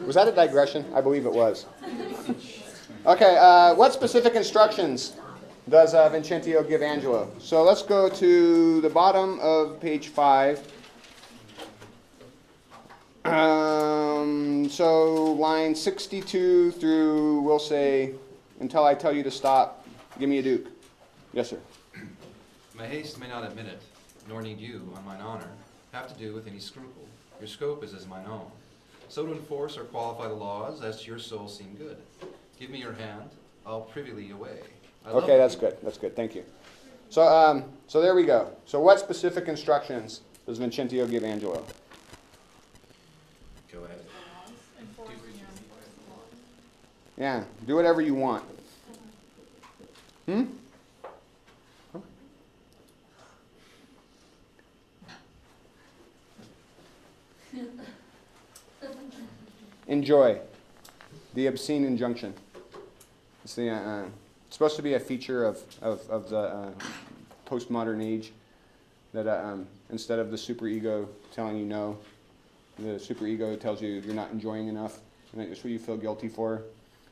Was that a digression? I believe it was. Okay, what specific instructions does Vincentio give Angelo? So let's go to the bottom of page 5. So line 62 through, we'll say, until I tell you to stop, give me a duke. Yes, sir. My haste may not admit it, nor need you, on mine honor, have to do with any scruple. Your scope is as mine own. So to enforce or qualify the laws as to your soul seem good. Give me your hand, I'll privily away. Okay, that's good. That's good. Thank you. So, so there we go. So what specific instructions does Vincentio give Angelo? Go ahead. Yeah, do whatever you want. Enjoy the obscene injunction. It's the it's supposed to be a feature of the postmodern age that instead of the superego telling you no, the superego tells you you're not enjoying enough, and that's what you feel guilty for.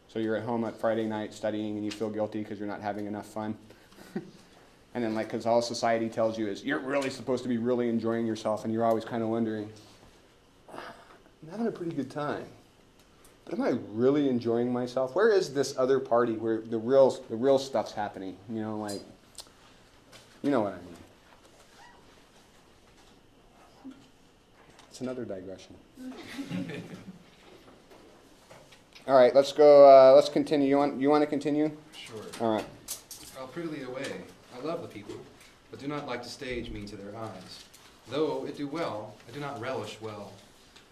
So you're at home at Friday night studying, and you feel guilty because you're not having enough fun. And then, because all society tells you is you're really supposed to be really enjoying yourself, and you're always kind of wondering, I'm having a pretty good time, but am I really enjoying myself? Where is this other party where the real stuff's happening? You know what I mean. It's another digression. All right, let's go. Let's continue. You want to continue? Sure. All right. I'll prettily away. I love the people, but do not like to stage me to their eyes. Though it do well, I do not relish well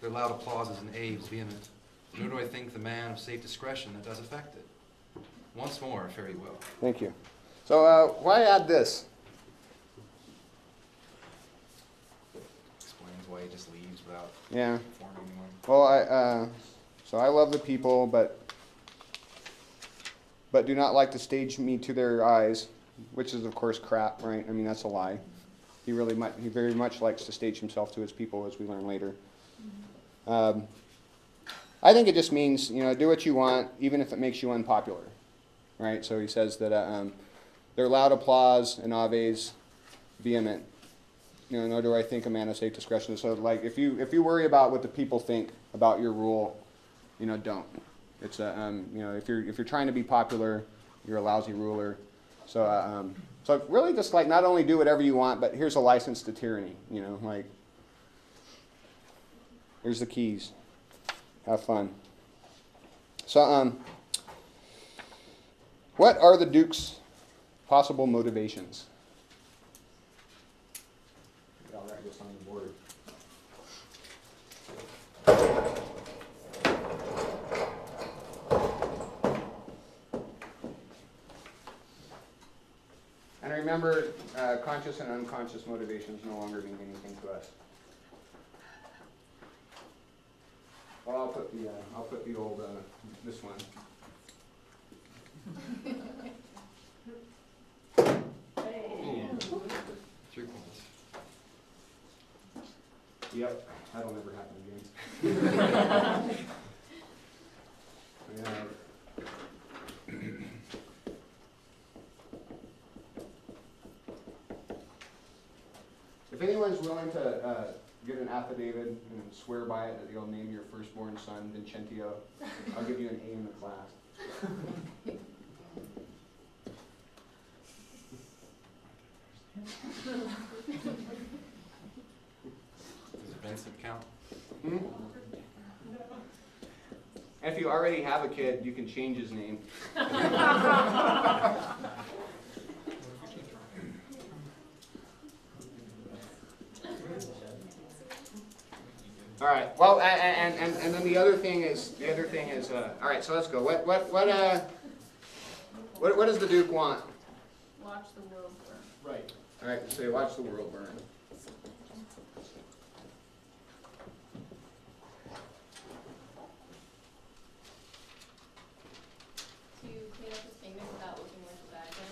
their loud applauses and aves vehement. nor do I think the man of safe discretion that does affect it. Once more, fare you well. Thank you. So why add this? Explains why he just leaves without Yeah. informing anyone. Well, so I love the people, but do not like to stage me to their eyes, which is of course crap, right? I mean, that's a lie. He very much likes to stage himself to his people, as we learn later. I think it just means, do what you want, even if it makes you unpopular, right? So he says that their loud applause and aves vehement. Nor do I think a man of safe discretion. So, like, if you worry about what the people think about your rule, don't. It's if you're trying to be popular, you're a lousy ruler. So so really, just like not only do whatever you want, but here's a license to tyranny. Like here's the keys. Have fun. So what are the Duke's possible motivations? I'll write this on the board. And remember, conscious and unconscious motivations no longer mean anything to us. Well, I'll put the old this one. Ooh. 3 points. Yep, that'll never happen again. Yeah. If anyone's willing to get an affidavit and swear by it that you'll name your firstborn son Vincentio, I'll give you an A in the class. Does Vincent count? Hmm? If you already have a kid, you can change his name. All right. Well, and then the other thing is all right. So let's go. What does the Duke want? Watch the world burn. Right. All right. So watch the world burn. To clean up his fingers without looking like a bad guy.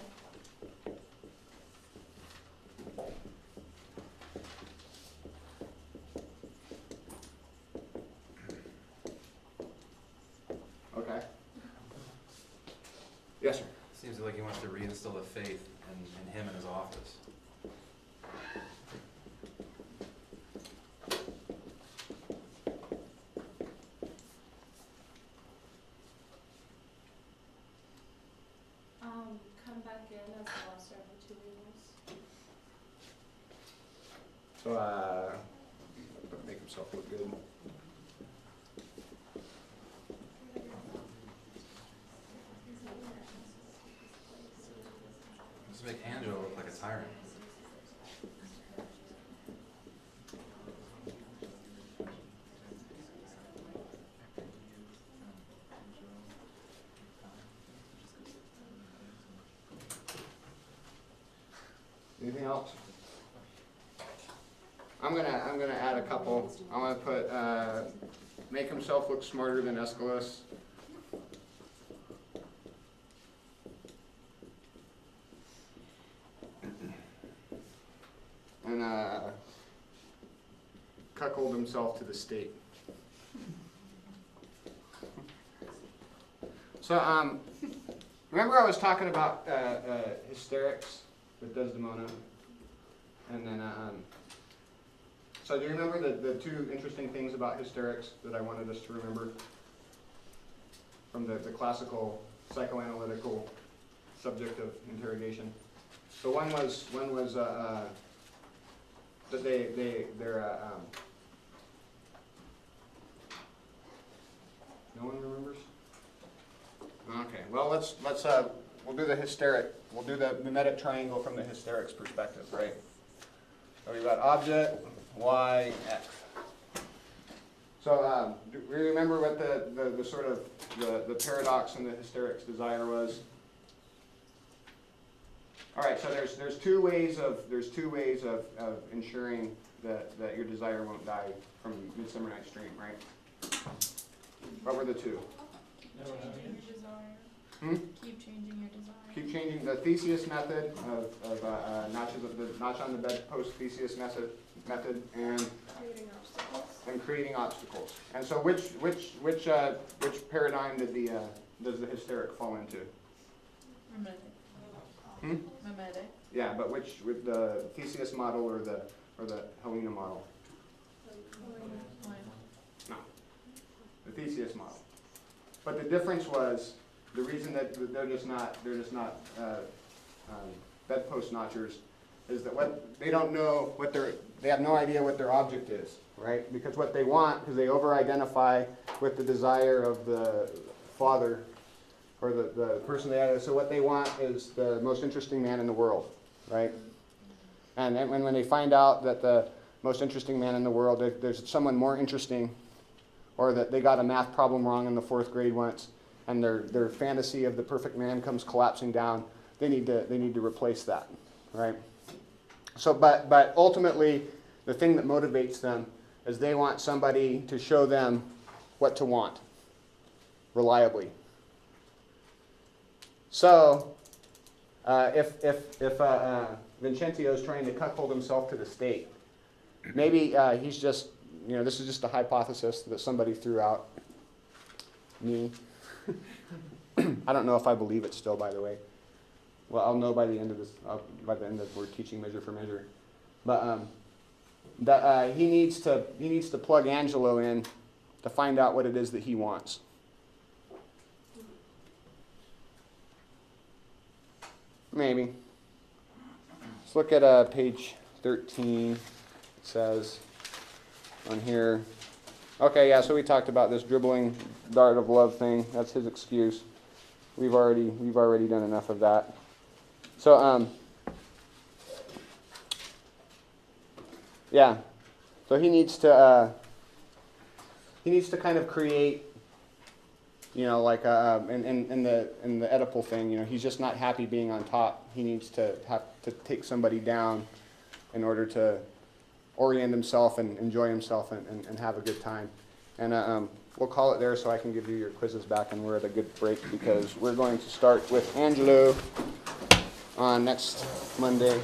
Okay. Yes, sir. Seems like he wants to reinstill the faith in him and his office. Come back in as the lesser of the two evils. So make himself look good. Just make Angelo look like a tyrant. Anything else? I'm gonna add a couple. I'm gonna put make himself look smarter than Aeschylus. And cuckold himself to the state. So remember I was talking about hysterics with Desdemona, and then so do you remember the two interesting things about hysterics that I wanted us to remember from the classical psychoanalytical subject of interrogation? So one was that they're no one remembers? Okay, well let's we'll do the hysteric. We'll do the mimetic triangle from the hysterics perspective, right? So we've got object, y, x. So do we remember what the sort of the paradox and the hysterics desire was? All right, so there's two ways of ensuring that your desire won't die from Midsummer Night's Dream, right? What were the two? Changing your desire. Hmm? Keep changing your desire. Keep changing the Theseus method of notch on the bedpost Theseus method and creating obstacles. And so which paradigm does the hysteric fall into? Mimetic. Hmm? Mimetic. Yeah, but which with the Theseus model or the Helena model? No, the Theseus model. But the difference was the reason that they're just not bedpost notchers is that they don't know they have no idea what their object is, right? Because what they want, because they over-identify with the desire of the father or the person they have. So what they want is the most interesting man in the world, right? And then when they find out that the most interesting man in the world, there's someone more interesting, or that they got a math problem wrong in the 4th grade once, and their fantasy of the perfect man comes collapsing down, they need to replace that, right? So, but ultimately, the thing that motivates them is they want somebody to show them what to want, reliably. So, if Vincentio is trying to cuckold himself to the state, maybe he's just, this is just a hypothesis that somebody threw out. Me. I don't know if I believe it still, by the way. Well, I'll know by the end of this, by the end of we're teaching measure for measure. But that he needs to plug Angelo in to find out what it is that he wants. Maybe. Let's look at page 13. It says on here. Okay, yeah. So we talked about this dribbling dart of love thing. That's his excuse. We've already done enough of that. So yeah. So he needs to kind of create, like in the Oedipal thing, he's just not happy being on top. He needs to have to take somebody down in order to orient himself and enjoy himself and have a good time. And we'll call it there so I can give you your quizzes back, and we're at a good break because we're going to start with Angelo on next Monday.